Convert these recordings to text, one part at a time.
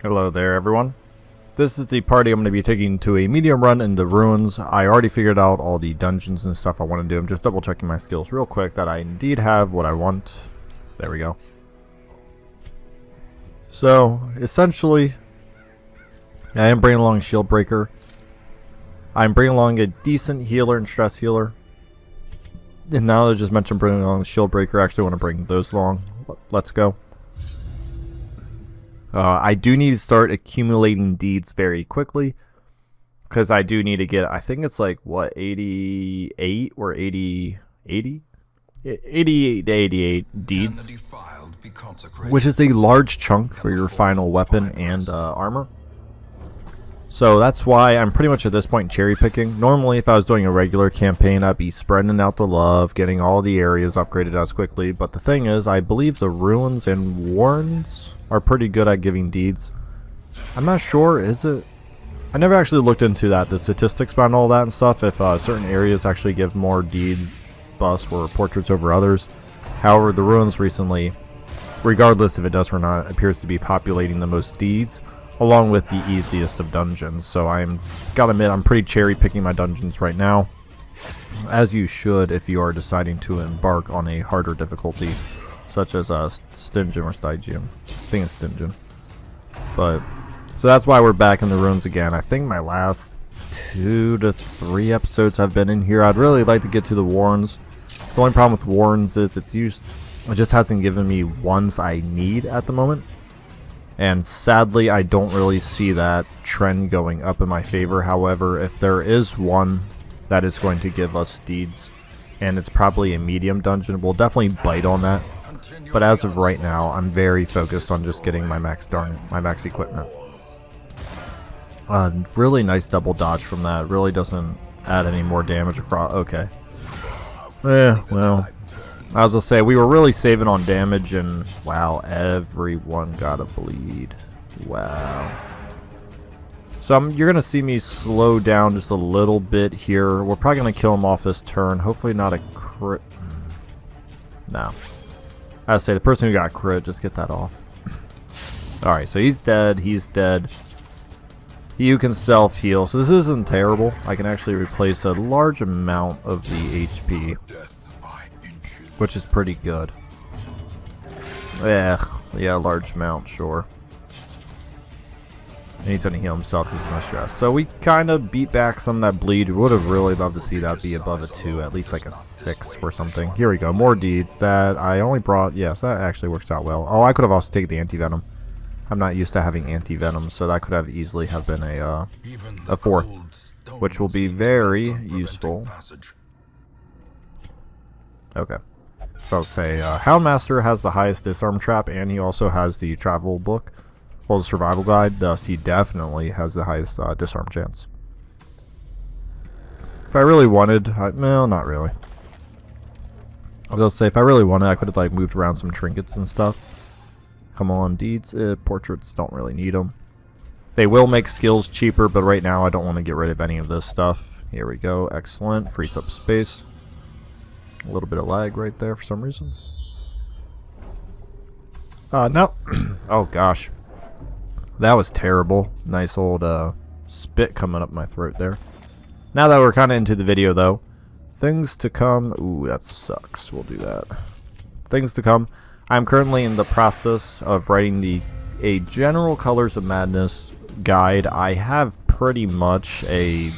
Hello there, everyone. This is the party I'm going to be taking to a medium run in the ruins. I already figured out all the dungeons and stuff I want to do. I'm just double checking my skills real quick that I indeed have what I want. There we go. So, essentially, I am bringing along Shield Breaker. I'm bringing along a decent healer and stress healer. And now that I just mentioned bringing along Shield Breaker, I actually want to bring those along. Let's go. I do need to start accumulating deeds very quickly, because I do need to get, I think it's like, what, 88 or 80? 88 to 88 deeds, which is a large chunk for your final weapon and armor. So that's why I'm pretty much at this point cherry picking. Normally if I was doing a regular campaign, I'd be spreading out the love, getting all the areas upgraded as quickly, but the thing is, I believe the ruins and warrens are pretty good at giving deeds. I'm not sure, is it? I never actually looked into that, the statistics behind all that and stuff, if certain areas actually give more deeds, busts, or portraits over others. However, the ruins recently, regardless if it does or not, appears to be populating the most deeds, along with the easiest of dungeons. So gotta admit, I'm pretty cherry picking my dungeons right now, as you should if you are deciding to embark on a harder difficulty, such as Stygian or Stygian. I think it's Stygian. But so that's why we're back in the ruins again. I think my last 2 to 3 episodes have been in here. I'd really like to get to the warrens. The only problem with warrens is it just hasn't given me ones I need at the moment. And sadly, I don't really see that trend going up in my favor. However, if there is one that is going to give us deeds, and it's probably a medium dungeon, we'll definitely bite on that. But as of right now, I'm very focused on just getting my max equipment. Really nice double dodge from that. Really doesn't add any more damage across. Okay. Well, I was gonna say, we were really saving on damage, and wow, everyone got a bleed. Wow. So you're gonna see me slow down just a little bit here. We're probably gonna kill him off this turn. Hopefully not a crit. No. I would say the person who got crit, just get that off. Alright, so he's dead. He's dead. You can self-heal, so this isn't terrible. I can actually replace a large amount of the HP, which is pretty good. Yeah, large amount, sure. And he's gonna heal himself because he's not stressed. So we kind of beat back some of that bleed. Would have really loved to see that be above a 2, at least like a 6 or something. Here we go, more deeds that I only brought. Yes, that actually works out well. Oh, I could have also taken the anti-venom. I'm not used to having anti-venom, so that could have easily have been a 4th, which will be very useful. Okay. So I'll say Houndmaster has the highest disarm trap, and he also has the travel book, well, the survival guide, thus he definitely has the highest disarm chance. If I really wanted, well, not really. I was gonna say, if I really wanted, I could have like moved around some trinkets and stuff. Come on, deeds, portraits, don't really need them. They will make skills cheaper, but right now I don't want to get rid of any of this stuff. Here we go, excellent, frees up space. A little bit of lag right there for some reason. No. Oh gosh. That was terrible. Nice old spit coming up my throat there. Now that we're kind of into the video though, things to come. Ooh, that sucks. We'll do that. Things to come. I'm currently in the process of writing a general Colors of Madness guide. I have pretty much a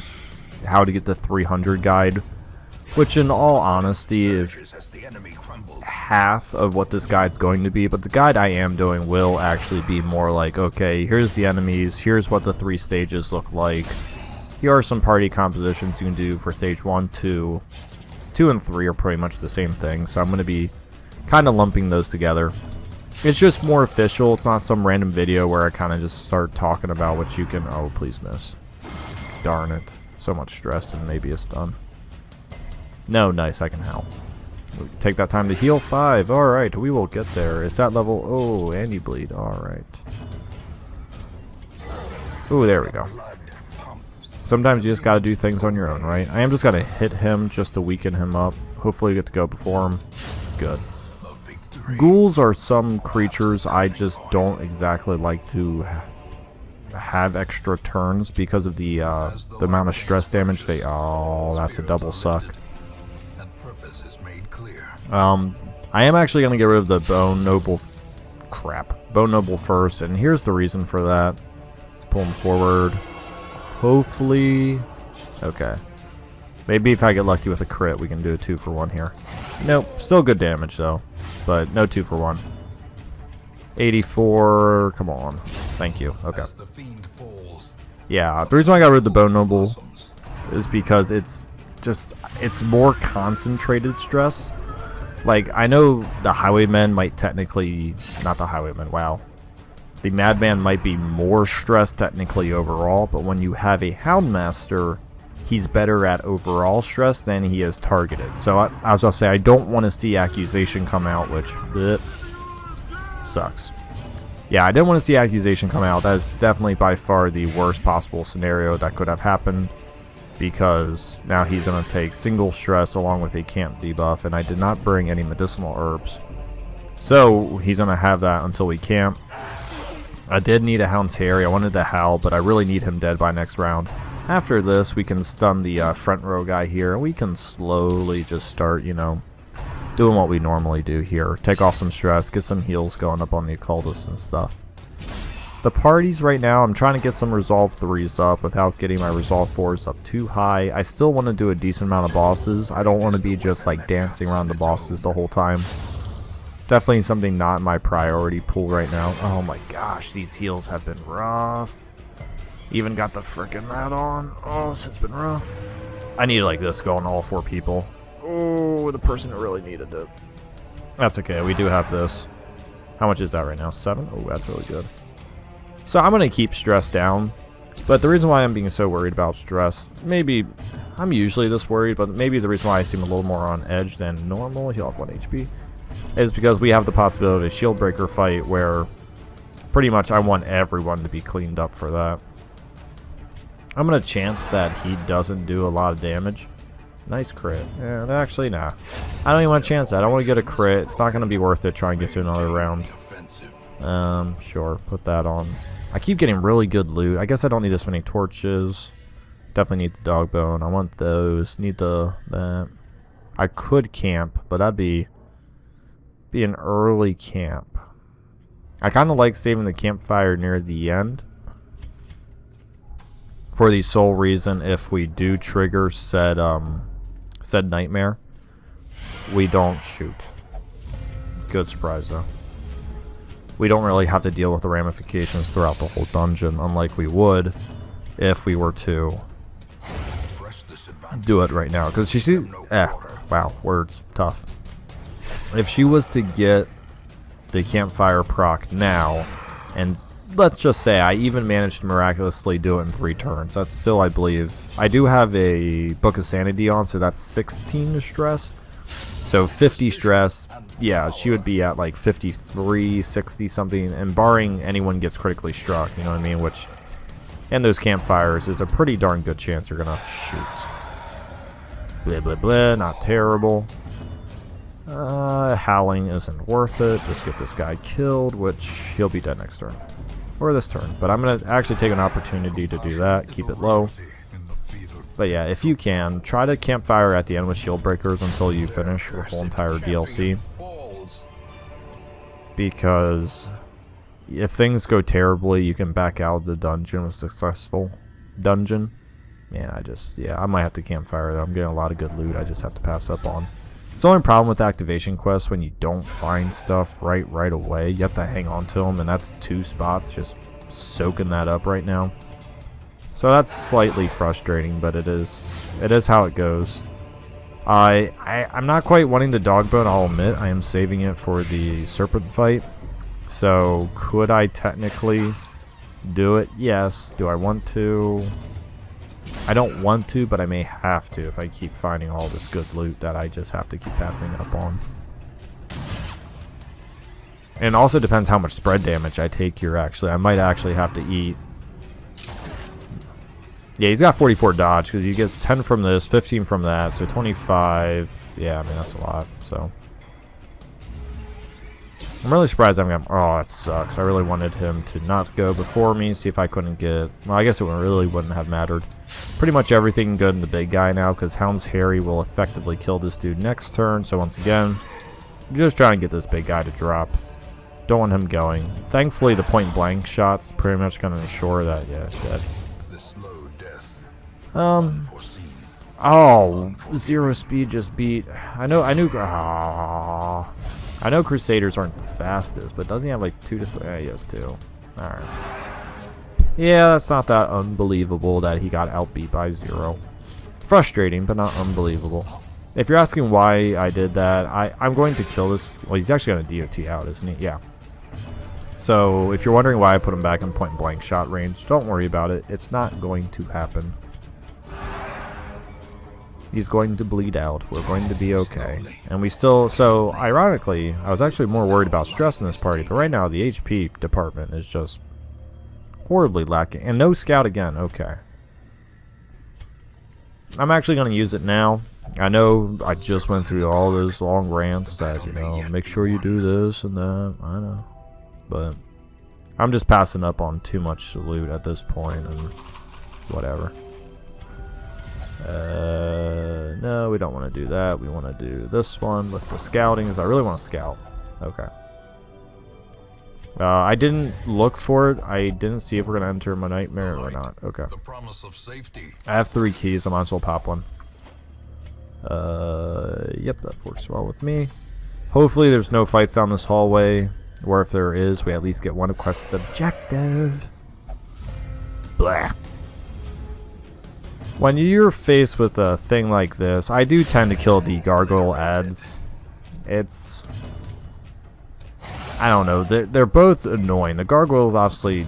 how to get to 300 guide, which in all honesty is half of what this guide's going to be, but the guide I am doing will actually be more like, okay, here's the enemies, here's what the 3 stages look like, here are some party compositions you can do for stage 1, 2, 2 and 3 are pretty much the same thing, so I'm going to be kind of lumping those together. It's just more official, it's not some random video where I kind of just start talking about what you can, oh please miss, darn it, so much stress and maybe a stun. No, nice, I can help. Take that time to heal 5. Alright, we will get there. Is that level? Oh, and you bleed. Alright. Ooh, there we go. Sometimes you just gotta do things on your own, right? I am just gonna hit him just to weaken him up. Hopefully we get to go before him. Good. Ghouls are some creatures I just don't exactly like to have extra turns because of the amount of stress damage they... Oh, that's a double suck. I am actually going to get rid of the Bone Noble... Crap. Bone Noble first, and here's the reason for that. Pull him forward. Hopefully... Okay. Maybe if I get lucky with a crit, we can do a 2-for-1 here. Nope. Still good damage, though. But no 2-for-1. 84... Come on. Thank you. Okay. Yeah, the reason why I got rid of the Bone Noble is because it's more concentrated stress. Like, I know the Highwaymen might technically... Not the Highwaymen, wow. The Madman might be more stressed technically overall, but when you have a Houndmaster, he's better at overall stress than he is targeted. So, I was going to say, I don't want to see Accusation come out, which... Bleh, sucks. Yeah, I didn't want to see Accusation come out. That is definitely by far the worst possible scenario that could have happened, because now he's going to take single stress along with a camp debuff, and I did not bring any medicinal herbs. So, he's going to have that until we camp. I did need a Hound's Harry. I wanted to Howl, but I really need him dead by next round. After this, we can stun the front row guy here, and we can slowly just start, you know, doing what we normally do here. Take off some stress, get some heals going up on the occultists and stuff. The parties right now, I'm trying to get some Resolve 3s up without getting my Resolve 4s up too high. I still want to do a decent amount of bosses. I don't want to be just like dancing around the bosses the whole time. Definitely something not in my priority pool right now. Oh my gosh, these heals have been rough. Even got the frickin' mat on. Oh, it's been rough. I need like this going all 4 people. Oh, the person who really needed it. That's okay, we do have this. How much is that right now? 7? Oh, that's really good. So I'm going to keep stress down. But the reason why I'm being so worried about stress, maybe I'm usually this worried, but maybe the reason why I seem a little more on edge than normal, he'll have 1 HP, is because we have the possibility of a shield breaker fight where pretty much I want everyone to be cleaned up for that. I'm going to chance that he doesn't do a lot of damage. Nice crit. Yeah, actually, nah. I don't even want to chance that. I want to get a crit. It's not going to be worth it trying to get to another round. Sure. Put that on. I keep getting really good loot. I guess I don't need this many torches. Definitely need the dog bone. I want those. Need that. I could camp, but that'd be an early camp. I kind of like saving the campfire near the end. For the sole reason, if we do trigger said nightmare, we don't shoot. Good surprise though. We don't really have to deal with the ramifications throughout the whole dungeon, unlike we would if we were to do it right now. Because she wow, words tough. If she was to get the campfire proc now, and let's just say I even managed to miraculously do it in 3 turns. That's still, I believe. I do have a Book of Sanity on, so that's 16 stress. So 50 stress, yeah, she would be at like 53, 60 something, and barring anyone gets critically struck, you know what I mean? Which, and those campfires is a pretty darn good chance you're gonna shoot. Blah, blah, blah, not terrible. Howling isn't worth it. Just get this guy killed, which he'll be dead next turn. Or this turn, but I'm going to actually take an opportunity to do that, keep it low. But yeah, if you can, try to campfire at the end with shield breakers until you finish the whole entire DLC. Because if things go terribly, you can back out of the dungeon with successful dungeon. Yeah, I might have to campfire though. I'm getting a lot of good loot I just have to pass up on. It's the only problem with activation quests when you don't find stuff right away. You have to hang on to them, and that's 2 spots just soaking that up right now. So that's slightly frustrating, but it is how it goes. I'm not quite wanting the dog bone, I'll admit. I am saving it for the serpent fight. So could I technically do it? Yes. Do I want to? I don't want to, but I may have to if I keep finding all this good loot that I just have to keep passing up on. And it also depends how much spread damage I take here, actually. I might actually have to eat. Yeah, he's got 44 dodge because he gets 10 from this, 15 from that, so 25. Yeah, I mean, that's a lot, so. I'm really surprised I haven't got... Oh, that sucks. I really wanted him to not go before me, see if I couldn't get... Well, I guess it really wouldn't have mattered. Pretty much everything good in the big guy now, because Hound's Harry will effectively kill this dude next turn. So once again, just trying to get this big guy to drop. Don't want him going. Thankfully, the point blank shot's pretty much going to ensure that, yeah, dead. Oh, 0 speed just beat... I know Crusaders aren't the fastest, but doesn't he have like 2 to 3? He has 2. Alright. Yeah, that's not that unbelievable that he got outbeat by 0. Frustrating, but not unbelievable. If you're asking why I did that, I'm going to kill this... Well, he's actually going to DOT out, isn't he? Yeah. So, if you're wondering why I put him back in point blank shot range, don't worry about it. It's not going to happen. He's going to bleed out. We're going to be okay. And we still... So, ironically, I was actually more worried about stress in this party, but right now the HP department is just horribly lacking. And no scout again. Okay. I'm actually going to use it now. I know I just went through all those long rants that, you know, make sure you do this and that. I know. But I'm just passing up on too much loot at this point and whatever. No, we don't want to do that. We want to do this one with the scouting, because I really want to scout. Okay. I didn't look for it. I didn't see if we're going to enter my nightmare or not. Okay. I have 3 keys. I might as well pop one. Yep, that works well with me. Hopefully there's no fights down this hallway, or if there is, we at least get one quest objective. Blah. When you're faced with a thing like this, I do tend to kill the gargoyle ads. It's... I don't know, they're both annoying. The gargoyle's obviously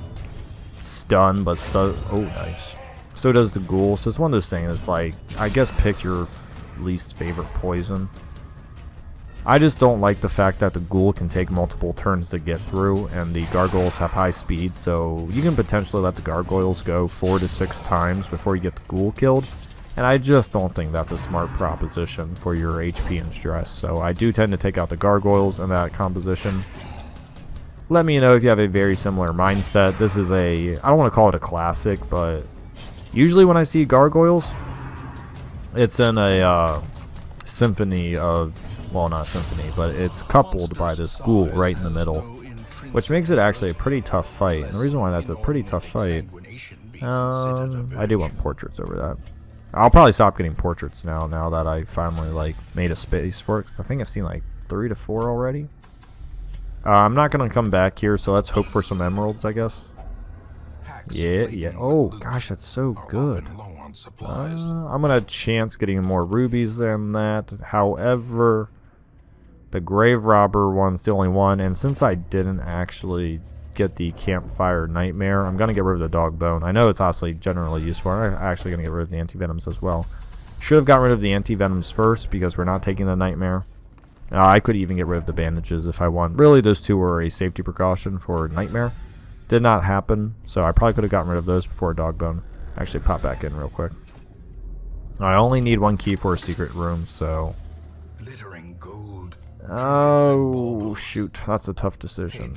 stun, but so... Oh, nice. So does the ghoul. So it's one of those things, it's like, I guess pick your least favorite poison. I just don't like the fact that the ghoul can take multiple turns to get through, and the gargoyles have high speed, so you can potentially let the gargoyles go 4 to 6 times before you get the ghoul killed, and I just don't think that's a smart proposition for your HP and stress, so I do tend to take out the gargoyles in that composition. Let me know if you have a very similar mindset. This is a, I don't want to call it a classic, but usually when I see gargoyles, it's in a symphony of... Well, not symphony, but it's coupled by this ghoul right in the middle, which makes it actually a pretty tough fight. And the reason why that's a pretty tough fight, I do want portraits over that. I'll probably stop getting portraits now that I finally like made a space for it, 'cause I think I've seen like 3 to 4 already. I'm not gonna come back here, so let's hope for some emeralds, I guess. Yeah. Oh gosh, that's so good. I'm gonna chance getting more rubies than that. However, the grave robber one's the only one, and since I didn't actually get the campfire nightmare, I'm gonna get rid of the dog bone. I know it's honestly generally useful. I'm actually gonna get rid of the anti-venoms as well. Should have gotten rid of the anti-venoms first because we're not taking the nightmare. I could even get rid of the bandages if I want. Really, those 2 were a safety precaution for nightmare. Did not happen, so I probably could have gotten rid of those before dog bone. Actually, pop back in real quick. I only need 1 key for a secret room, so... Oh, shoot. That's a tough decision.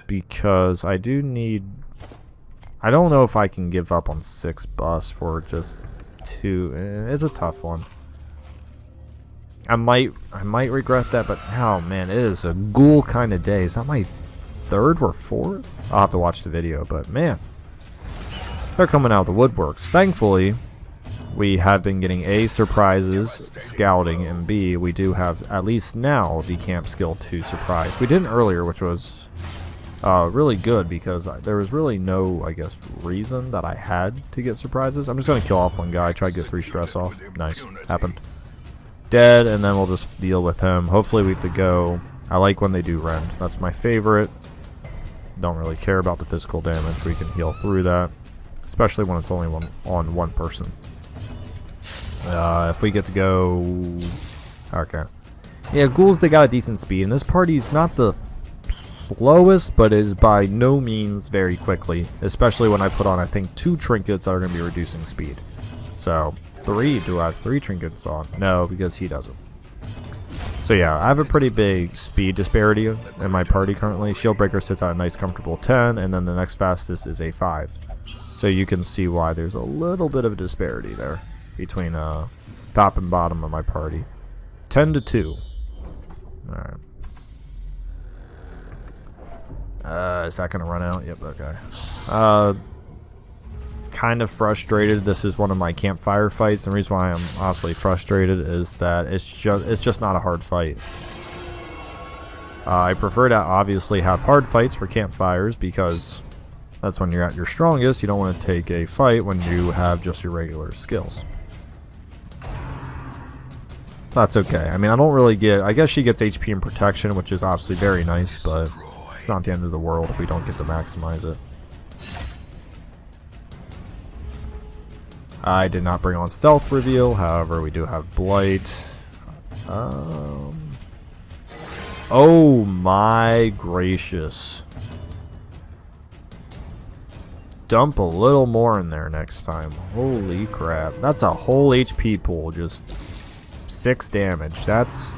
Because I do need... I don't know if I can give up on 6 bus for just 2. It's a tough one. I might regret that, but oh man, it is a ghoul kind of day. Is that my 3rd or 4th? I'll have to watch the video, but man, they're coming out of the woodworks. Thankfully, we have been getting A, surprises, scouting, and B, we do have, at least now, the camp skill 2 surprise. We didn't earlier, which was really good, because there was really no, I guess, reason that I had to get surprises. I'm just going to kill off one guy, try to get 3 stress off. Nice. Happened. Dead, and then we'll just deal with him. Hopefully we have to go... I like when they do rend. That's my favorite. Don't really care about the physical damage. We can heal through that, especially when it's only on one person. If we get to go... Okay. Yeah, ghouls, they got a decent speed, and this party's not the slowest, but is by no means very quickly, especially when I put on, I think, 2 trinkets that are going to be reducing speed. So, 3, do I have 3 trinkets on? No, because he doesn't. So So yeah, I have a pretty big speed disparity in my party currently. Shieldbreaker sits at a nice comfortable 10, and then the next fastest is a 5. So you can see why there's a little bit of a disparity there between top and bottom of my party. 10 to 2. Alright. Is that going to run out? Yep, okay. Kind of frustrated. This is one of my campfire fights. The reason why I'm honestly frustrated is that it's just not a hard fight. I prefer to obviously have hard fights for campfires because that's when you're at your strongest. You don't want to take a fight when you have just your regular skills. That's okay. I mean, I don't really get... I guess she gets HP and protection, which is obviously very nice, but it's not the end of the world if we don't get to maximize it. I did not bring on Stealth Reveal, however, we do have Blight. Oh my gracious. Dump a little more in there next time. Holy crap. That's a whole HP pool, just 6 damage. That's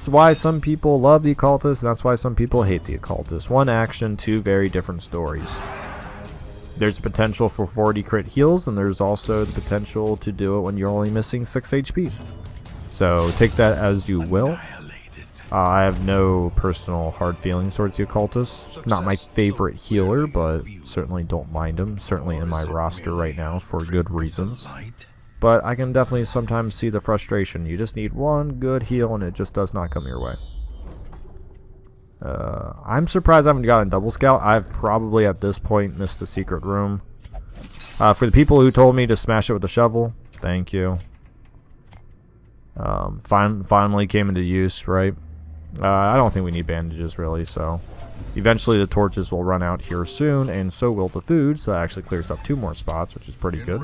why some people love the Occultist, and that's why some people hate the Occultist. One action, 2 very different stories. There's potential for 40 crit heals, and there's also the potential to do it when you're only missing 6 HP. So take that as you will. I have no personal hard feelings towards the Occultist. Not my favorite healer, but certainly don't mind him. Certainly in my roster right now for good reasons. But I can definitely sometimes see the frustration. You just need one good heal, and it just does not come your way. I'm surprised I haven't gotten Double Scout. I've probably at this point missed the secret room. For the people who told me to smash it with a shovel, thank you. Finally came into use, right? I don't think we need bandages really, so eventually the torches will run out here soon, and so will the food, so that actually clears up 2 more spots, which is pretty good.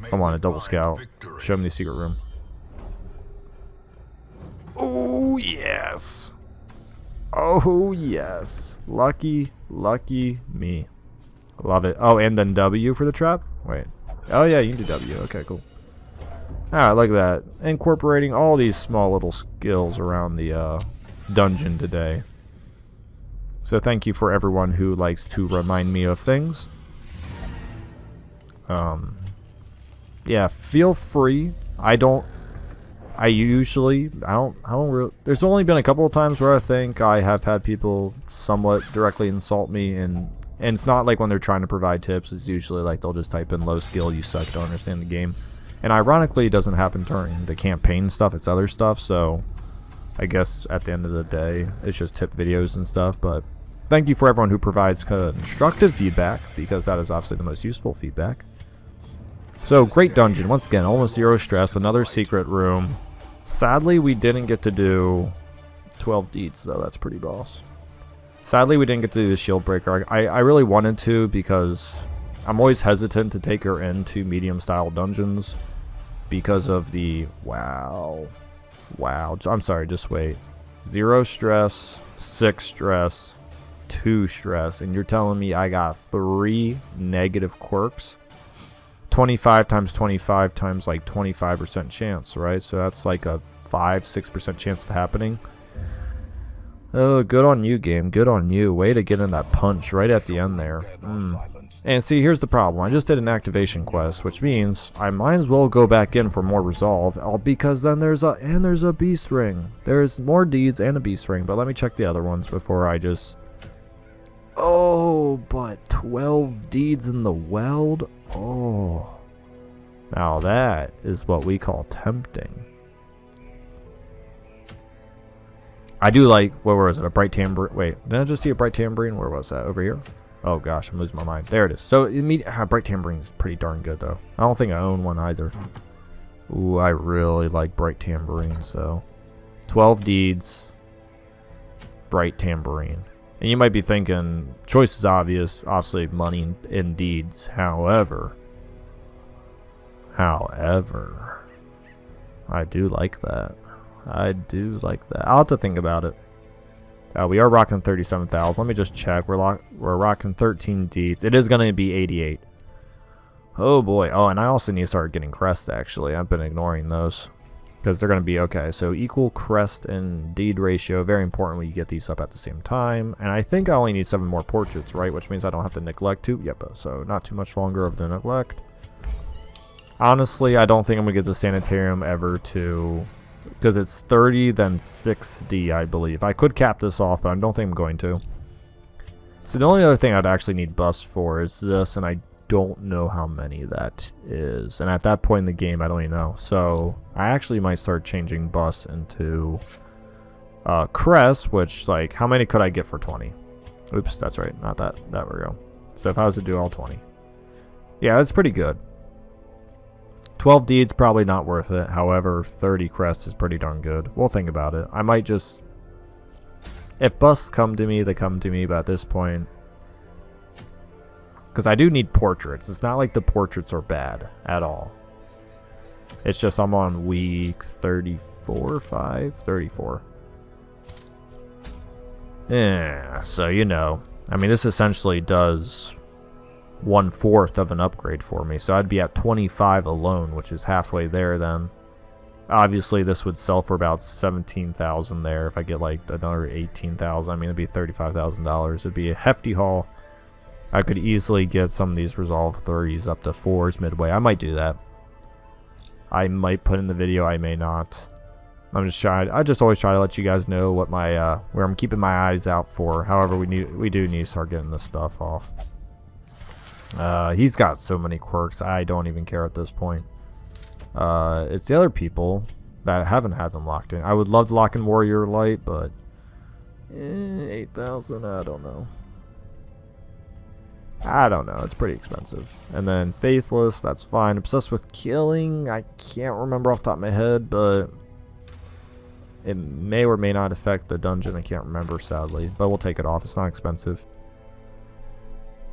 Come on, a Double Scout. Show me the secret room. Oh, yes. Oh, yes. Lucky, lucky me. Love it. Oh, and then W for the trap? Wait. Oh, yeah, you can do W. Okay, cool. Alright, look at that. Incorporating all these small little skills around the dungeon today. So thank you for everyone who likes to remind me of things. Yeah, feel free. There's only been a couple of times where I think I have had people somewhat directly insult me, and it's not like when they're trying to provide tips. It's usually like they'll just type in low skill, you suck, don't understand the game. And ironically, it doesn't happen during the campaign stuff, it's other stuff, so I guess at the end of the day, it's just tip videos and stuff. But thank you for everyone who provides constructive feedback, because that is obviously the most useful feedback. So, great dungeon. Once again, almost 0 stress, another secret room. Sadly, we didn't get to do 12 deeds, though. That's pretty boss. Sadly, we didn't get to do the shield breaker. I really wanted to, because I'm always hesitant to take her into medium-style dungeons because of the... Wow. I'm sorry, just wait. 0 stress, 6 stress, 2 stress, and you're telling me I got 3 negative quirks? 25 times 25 times like 25% chance, right? So that's like a 5-6% chance of happening. Oh, good on you, game. Good on you. Way to get in that punch right at the end there. And see, here's the problem. I just did an activation quest, which means I might as well go back in for more resolve, because then there's a beast ring. There's more deeds and a beast ring, but let me check the other ones before I just... Oh, but 12 deeds in the weld? Oh. Now that is what we call tempting. I do like, where was it? A bright tambourine. Wait, did I just see a bright tambourine? Where was that? Over here? Oh gosh, I'm losing my mind. There it is. So, bright tambourine is pretty darn good though. I don't think I own one either. Ooh, I really like bright tambourine, so. 12 deeds. Bright tambourine. And you might be thinking, choice is obvious, obviously money in deeds. However, I do like that. I do like that. I'll have to think about it. We are rocking 37,000. Let me just check. We're rocking 13 deeds. It is going to be 88. Oh boy. Oh, and I also need to start getting crests, actually. I've been ignoring those. because they're going to be okay. So equal crest and deed ratio, very important when you get these up at the same time. And I think I only need 7 more portraits, right? Which means I don't have to neglect 2. Yep, so not too much longer of the neglect. Honestly, I don't think I'm going to get the sanitarium ever to, because it's 30, then 6D, I believe. I could cap this off, but I don't think I'm going to. So the only other thing I'd actually need busts for is this, and I don't know how many that is. And at that point in the game, I don't even know. So I actually might start changing busts into crest, which, like, how many could I get for 20? Oops, that's right. Not that. There we go. So if I was to do all 20. Yeah, that's pretty good. 12 deeds, probably not worth it. However, 30 crests is pretty darn good. We'll think about it. I might just... If busts come to me, they come to me, but at this point... Because I do need portraits. It's not like the portraits are bad at all. It's just I'm on week 34, 5? 34. Yeah, so you know. I mean, this essentially does 1/4 of an upgrade for me. So I'd be at 25 alone, which is halfway there then. Obviously, this would sell for about 17,000 there. If I get like another 18,000, I mean, it'd be $35,000. It'd be a hefty haul. I could easily get some of these Resolve 3s up to 4s midway. I might do that. I might put in the video. I may not. I'm just trying. I just always try to let you guys know what my where I'm keeping my eyes out for. However, we do need to start getting this stuff off. He's got so many quirks. I don't even care at this point. It's the other people that haven't had them locked in. I would love to lock in Warrior Light, but 8,000. I don't know. It's pretty expensive. And then Faithless, that's fine. Obsessed with Killing, I can't remember off the top of my head, but it may or may not affect the dungeon. I can't remember, sadly, but we'll take it off. It's not expensive.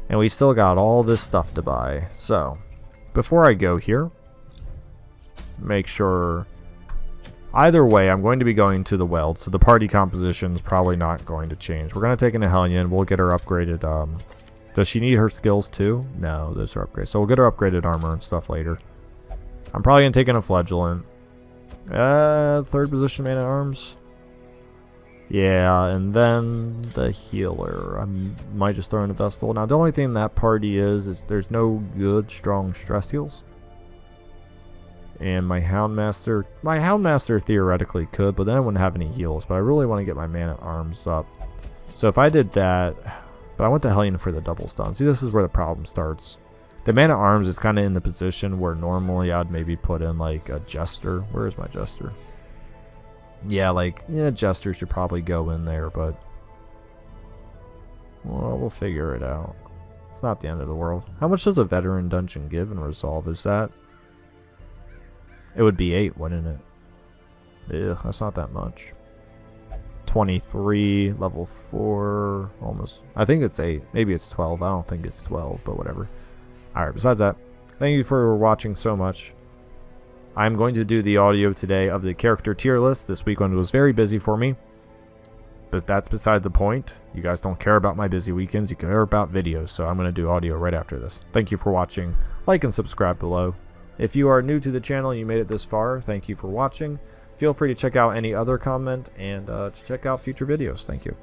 And we still got all this stuff to buy. So, before I go here, make sure... Either way, I'm going to be going to the Weld, so the party composition is probably not going to change. We're going to take in a Hellion. We'll get her upgraded... Does she need her skills too? No, those are upgrades. So we'll get her upgraded armor and stuff later. I'm probably going to take in a Flagellant. 3rd position man at arms. Yeah, and then the healer. I might just throw in a Vestal. Now, the only thing in that party is there's no good, strong stress heals. And my Houndmaster theoretically could, but then I wouldn't have any heals. But I really want to get my man at arms up. So if I did that... But I went to Hellion for the double stun. See, this is where the problem starts. The man at arms is kind of in the position where normally I'd maybe put in like a Jester. Where is my Jester? Yeah, Jester should probably go in there, but... Well, we'll figure it out. It's not the end of the world. How much does a veteran dungeon give in Resolve? Is that... It would be 8, wouldn't it? Yeah, that's not that much. 23, level 4, almost. I think it's 8. Maybe it's 12. I don't think it's 12, but whatever. Alright, besides that, thank you for watching so much. I'm going to do the audio today of the character tier list. This weekend was very busy for me, but that's beside the point. You guys don't care about my busy weekends. You care about videos, so I'm going to do audio right after this. Thank you for watching. Like and subscribe below. If you are new to the channel and you made it this far, thank you for watching. Feel free to check out any other comment and to check out future videos. Thank you.